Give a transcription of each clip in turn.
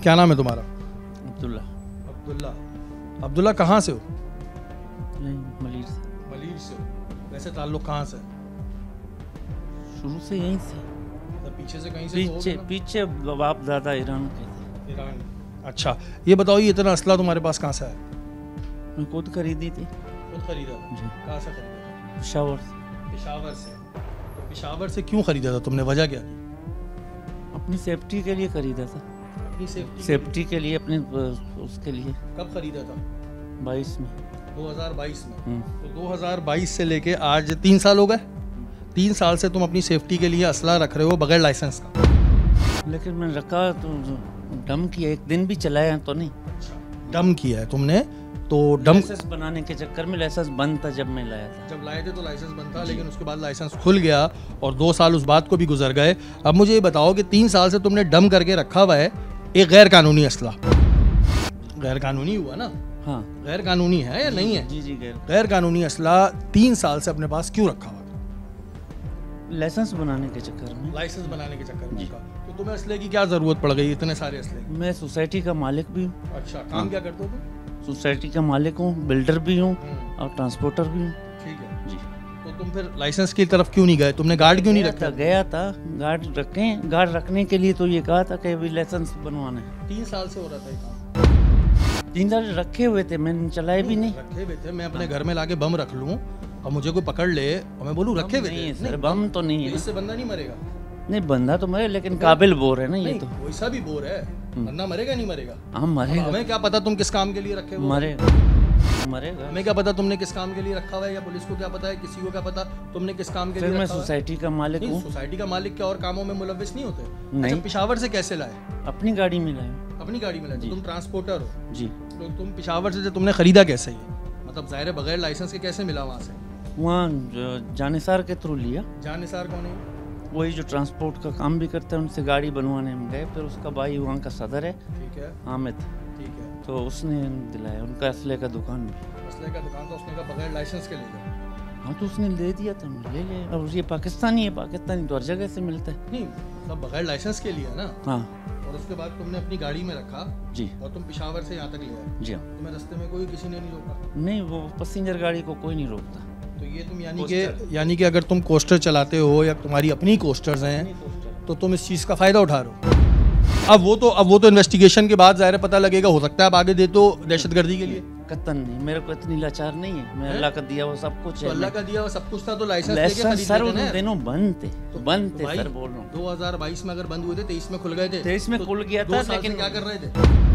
क्या नाम है तुम्हारा? अब्दुल्ला। अब्दुल्ला। अब्दुल्ला कहाँ से हो? मलीर से। मलीर से हो। वैसे ताल्लुक कहाँ से? शुरू से यहीं से। मतलब पीछे से कहीं से? पीछे पीछे बाप दादा ईरान के थे। ईरान। अच्छा, ये बताओ ये इतना असला तुम्हारे पास कहाँ से है? मैं खुद खरीदी थी। खुद खरीदा? जी। कहाँ से खरीदा? पेशावर से। पेशावर से। तो पेशावर से क्यों खरीदा था तुमने, वजह क्या थी? अपनी सेफ्टी के लिए खरीदा था। अपनी सेफ्टी के लिए, अपने उसके लिए। कब खरीदा था? 22 में। 2022 में। तो 2022 से लेके आज 3 साल हो गए। 3 साल से तुम अपनी सेफ्टी के लिए असला रख रहे हो बगैर लाइसेंस का। लेकिन मैंने रखा तो डम किया, एक दिन भी चलाया तो नहीं। डम किया है तुमने? तो डम लाइसेंस बनाने के चक्कर में लाइसेंस बंद था जब मैं लाया था। जब लाए थे तो लाइसेंस बंद था, लेकिन उसके बाद लाइसेंस खुल गया और 2 साल उस बात को भी गुजर गए। अब मुझे ये बताओ कि 3 साल से तुमने डम करके रखा हुआ है एक गैर कानूनी असला। गैर कानूनी हुआ ना? हाँ। गैर कानूनी है या नहीं है? जी जी। गैर कानूनी असला 3 साल से अपने पास क्यों रखा हुआ? लाइसेंस बनाने के चक्कर में। लाइसेंस बनाने के चक्कर में। तो तुम्हें असले की क्या जरूरत पड़ गई, इतने सारे असले? मैं सोसाइटी का मालिक भी हूँ। अच्छा, काम क्या करते हो तुम? सोसाइटी का मालिक हूँ, बिल्डर भी हूँ और ट्रांसपोर्टर भी हूँ। ठीक है जी। तो तुम फिर लाइसेंस की तरफ क्यों नहीं गए? तुमने गार्ड क्यों नहीं रखा? गया था गार्ड रखें, गार्ड रखने के लिए तो ये कहा था कि अभी लाइसेंस बनवाना है। 3 साल से हो रहा था ये काम। 3 साल रखे हुए थे, मैंने चलाए भी नहीं। रखे हुए थे? मैं अपने घर में लाके बम रख लूं और मुझे कोई पकड़ ले और मैं बोलूं रखे हुए थे? सर बम तो नहीं है। इससे बंदा नहीं मरेगा? नहीं, बंदा तो मरे, लेकिन काबिल बोर है ना ये तो। वैसा भी बोर है, बंदा मरेगा नहीं मरेगा? हाँ मरेगा। हमें क्या पता तुम किस काम के लिए रखे हो? मरेगा मरेगा। हमें क्या पता तुमने किस काम के लिए रखा हुआ है, या पुलिस को क्या पता है, किसी को क्या पता तुमने किस काम के लिए रखा? मैं सोसाइटी का मालिक हूँ। सोसाइटी का मालिक क्या और कामों में मुलव्विस नहीं होते? नहीं। अच्छा, पेशावर से कैसे लाए? अपनी गाड़ी में लाए। अपनी गाड़ी में लाए? तुम ट्रांसपोर्टर हो? जी। तो तुम पेशावर से तुमने खरीदा कैसे ये? मतलब जाहिर है बगैर लाइसेंस के कैसे मिला वहाँ से? वहाँ जानिसार के थ्रू लिया। जानिसार कौन है? वही जो ट्रांसपोर्ट का काम भी करते हैं, उनसे गाड़ी बनवाने में गए। फिर उसका भाई वहाँ का सदर है। ठीक है। हामिद। ठीक है। तो उसने दिलाया, उनका असले का दुकान भी। असले का दुकान? तो उसने कहा बगैर लाइसेंस के ले गए? हाँ तो उसने दे दिया था, ले लिया। और ये पाकिस्तानी है, पाकिस्तानी तो हर जगह से मिलता है। नहीं, सब बगैर लाइसेंस के लिए ना? हाँ। और उसके बाद तुमने अपनी गाड़ी में रखा? जी। और तुम पेशावर से यहाँ तक ले आए? जी हाँ। तुम्हें रास्ते में कोई किसी ने नहीं रोका? नहीं, वो पैसेंजर गाड़ी को कोई नहीं रोकता। तो ये तुम यानी कि अगर तुम कोस्टर चलाते हो या तुम्हारी अपनी कोस्टर्स हैं तो तुम इस चीज़ का फ़ायदा उठा रहे हो। अब वो तो इन्वेस्टिगेशन के बाद ज़ाहिर पता लगेगा, हो सकता है अब आगे दे तो दहशतगर्दी के लिए। कतन नहीं, मेरे को इतनी लाचार नहीं है। मैं अल्लाह का दिया वो सब कुछ है। तो अल्लाह का दिया वो सब कुछ था तो लाइसेंस सर उन दिनों बंद थे। बंद थे सर, बोल रहा हूँ। 2022 में अगर बंद हुए थे, 23 में खुल गए थे। 23 में खुल गया था, लेकिन क्या कर रहे थे?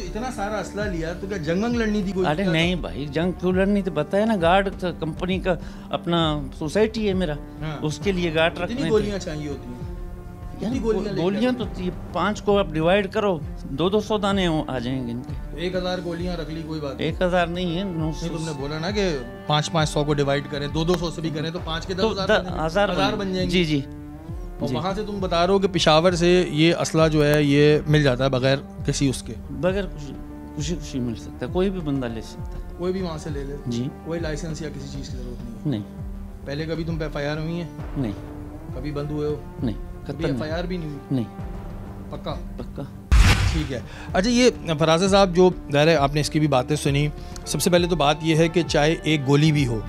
इतना सारा असला लिया तो क्या जंग लड़नी थी कोई? अरे नहीं भाई, जंग क्यों लड़नी थी? बताया ना, गार्ड कंपनी का अपना सोसाइटी है मेरा। हाँ। उसके लिए गार्ड रखने। कितनी गोलियां चाहिए होती हैं? गोलियां तो 5 को आप डिवाइड करो, 200 दाने आ जाएंगे इनके। 1000 गोलियां रख ली, कोई बात 1000 नहीं है, 900। तुमने बोला ना कि 500 को डिवाइड करें, 200 से भी करें तो 5 के 10,000 बन जाएंगे। जी जी। और वहाँ से तुम बता रहे हो कि पेशावर से ये असला जो है ये मिल जाता है बगैर किसी उसके? बगैर खुशी मिल सकता है, कोई भी बंदा ले सकता है। कोई भी वहाँ से ले ले? जी। कोई लाइसेंस या किसी चीज़ की जरूरत नहीं? पहले कभी तुम पे FIR हुई है? नहीं। कभी बंद हुए हो? नहीं। कभी FIR भी नहीं हुई? नहीं। पक्का? ठीक है। अच्छा, ये फराज़ा साहब जो ज़ाहिर है आपने इसकी भी बातें सुनी, सबसे पहले तो बात ये है कि चाहे एक गोली भी हो,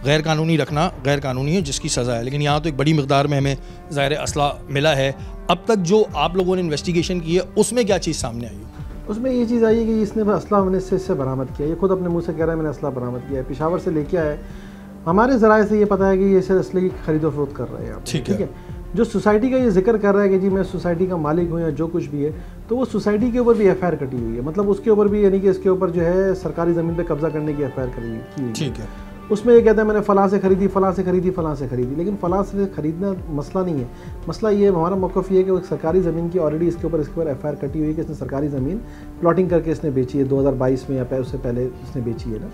गैर कानूनी रखना गैर कानूनी है, जिसकी सज़ा है। लेकिन यहाँ तो एक बड़ी मिक़दार में हमें ज़ाहिर असला मिला है। अब तक जो आप लोगों ने इन्वेस्टिगेशन की है उसमें क्या चीज़ सामने आई है? उसमें ये चीज़ आई है कि इसने असला हमने इससे बरामद किया। ये खुद अपने मुंह से कह रहा है मैंने असला बरामद किया है, पेशावर से लेके आया है। हमारे ज़राए से ये पता है कि ये असले की खरीदो फरोख्त कर रहे हैं। ठीक है। जो सोसाइटी का ये जिक्र कर रहा है कि जी मैं सोसाइटी का मालिक हूँ या जो कुछ भी है, तो वो सोसाइटी के ऊपर भी FIR कटी हुई है। मतलब उसके ऊपर भी, यानी कि इसके ऊपर जो है सरकारी ज़मीन पे कब्जा करने की FIR की हुई है। ठीक है। उसमें ये कहता है मैंने फ़लाँ से खरीदी, फ़लाँ से खरीदी, फ़लाँ से खरीदी। लेकिन फ़लाँ से खरीदना मसला नहीं है। मसला ये, हमारा मौक़िफ़ ये है कि वो सरकारी ज़मीन की ऑलरेडी इसके ऊपर FIR कटी हुई है कि इसने सरकारी ज़मीन प्लॉटिंग करके इसने बेची है 2022 में, या उससे पहले इसने बेची है ना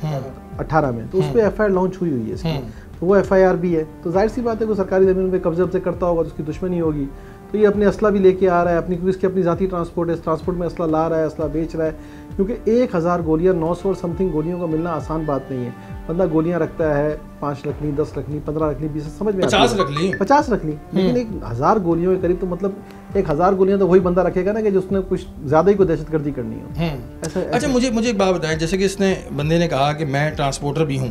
18 में। तो उस पर FIR लॉन्च हुई है इसकी, तो वो FIR भी है। तो जाहिर सी बात है कि सरकारी ज़मीन पर कब्जे करता होगा तो उसकी दुश्मनी होगी। तो ये अपने असला भी लेके आ रहा है, क्योंकि इसकी अपनी ज़ाती ट्रांसपोर्ट है, इस ट्रांसपोर्ट में असला ला रहा है, असला बेच रहा है। क्योंकि 1000 गोलियाँ, 900 और समथिंग गोलियों का मिलना आसान बात नहीं है। बंदा गोलियां रखता है 5 रख ली, 10 रख ली, 15 रख ली, 20 समझ में 50 रख ली, 50 रख ली, लेकिन 1000 गोलियों के करीब, तो मतलब 1000 गोलियां तो वही बंदा रखेगा ना कि जिसने कुछ ज़्यादा ही कोई दहशतगर्दी करनी हो। ऐसा अच्छा, मुझे एक बात बताएं, जैसे कि इसने बंदे ने कहा कि मैं ट्रांसपोर्टर भी हूँ।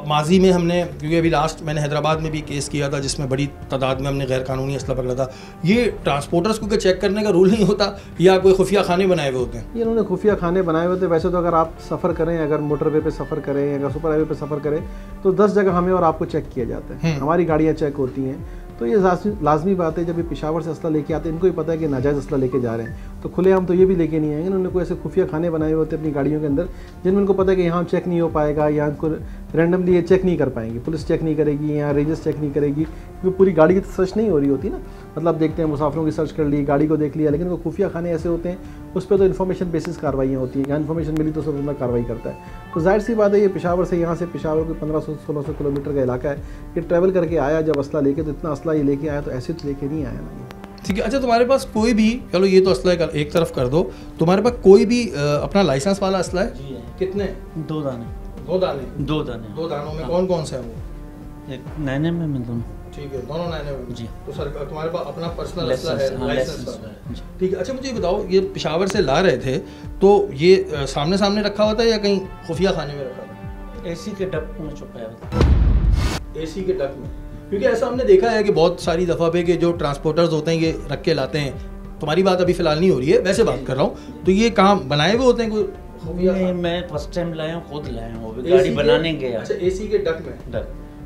माजी में हमने, क्योंकि अभी लास्ट मैंने हैदराबाद में भी केस किया था जिसमें बड़ी तादाद में हमने गैर कानूनी असला पकड़ा था। ये ट्रांसपोर्टर्स को चेक करने का रूल नहीं होता या कोई खुफिया खाने बनाए हुए होते हैं? ये इन्होंने खुफिया खाने बनाए हुए थे। वैसे तो अगर आप सफ़र करें, अगर मोटरवे पे सफ़र करें, अगर सुपर हाईवे पे सफ़र करें, तो 10 जगह हमें और आपको चेक किया जाता है। हमारी गाड़ियाँ चेक होती हैं। तो ये लाजमी बात है, जब ये पेशावर से असला लेके आते हैं, इनको ही पता है कि नाजायज़ असला लेके जा रहे हैं, तो खुलेआम तो ये भी लेके नहीं आएंगे। उन्होंने कोई ऐसे खुफिया खाने बनाए हुए होते हैं अपनी गाड़ियों के अंदर, जिनमें उनको पता है कि यहाँ चेक नहीं हो पाएगा, यहाँ को रैंडमली ये चेक नहीं कर पाएंगे, पुलिस चेक नहीं करेगी, यहाँ रेंजर्स चेक नहीं करेगी, क्योंकि पूरी गाड़ी की तो सर्च नहीं हो रही होती ना। मतलब देखते हैं मुसाफिरों की सर्च कर ली, गाड़ी को देख लिया, लेकिन वो खुफिया खाने ऐसे होते हैं, उस पर तो इन्फॉर्मेशन बेसिस कार्रवाइयाँ होती हैं। यहाँ इन्फॉर्मेशन मिली तो सब बंदा कार्रवाई करता है। तो जाहिर सी बात है, ये पेशावर से, यहाँ से पेशावर को 1500-1600 किलोमीटर का इलाका है, ये ट्रैवल करके आया जब असला लेके, तो इतना असला ये लेके आया, तो ऐसे तो लेके नहीं आया ना। ठीक है। अच्छा, तुम्हारे पास कोई भी, चलो ये तो असला एक तरफ कर दो, तुम्हारे पास कोई भी अपना लाइसेंस वाला असला है? जी है। कितने? 2 दाने। 2 दाने? 2 दाने। 2 दानों में हाँ। कौन कौन से हैं वो? एक नैने में, मैं दोनों। ठीक है, दोनों नैने में। जी। तो सर तुम्हारे पास अपना पर्सनल असला लाइसेंस, है? हाँ, लाइसेंस लाइसेंस है। है। जी। ठीक है। अच्छा, मुझे ये बताओ, ये पेशावर से ला रहे थे तो ये सामने सामने रखा हुआ था या कहीं खुफिया खाने में रखा था? एसी के डब्बे में छुपाया था। एसी के डक में? क्योंकि ऐसा हमने देखा है कि बहुत सारी दफ़ा पे कि जो ट्रांसपोर्टर्स होते हैं ये रख के लाते हैं। तुम्हारी बात अभी फ़िलहाल नहीं हो रही है, वैसे बात कर रहा हूँ। तो ये कहाँ बनाए हुए होते हैं कोई खुफिया? नहीं, मैं फर्स्ट टाइम लाया हूँ, खुद लाया हूँ, गाड़ी बनाने गया। अच्छा, एसी के डक में?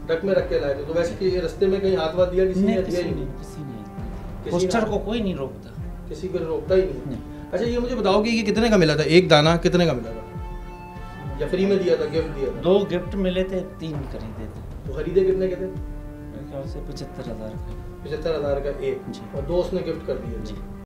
डक में रख के लाए थे। तो वैसे कि ये रास्ते में कहीं हाथ वाथ दिया किसी ने? दिया ही नहीं। किसी ने। पोस्टर को कोई नहीं रोकता, किसी को रोकता ही नहीं। अच्छा, ये मुझे बताओ कि ये कितने का मिला था? एक दाना कितने का मिला था, या फ्री में दिया था, गिफ्ट दिया था? 2 गिफ्ट मिले थे, 3 खरीदे थे। तो खरीदे कितने के थे? मेरे ख्याल से 75,000 का। 75,000 का एक, जी। और 2 उसने गिफ्ट कर दिए। जी।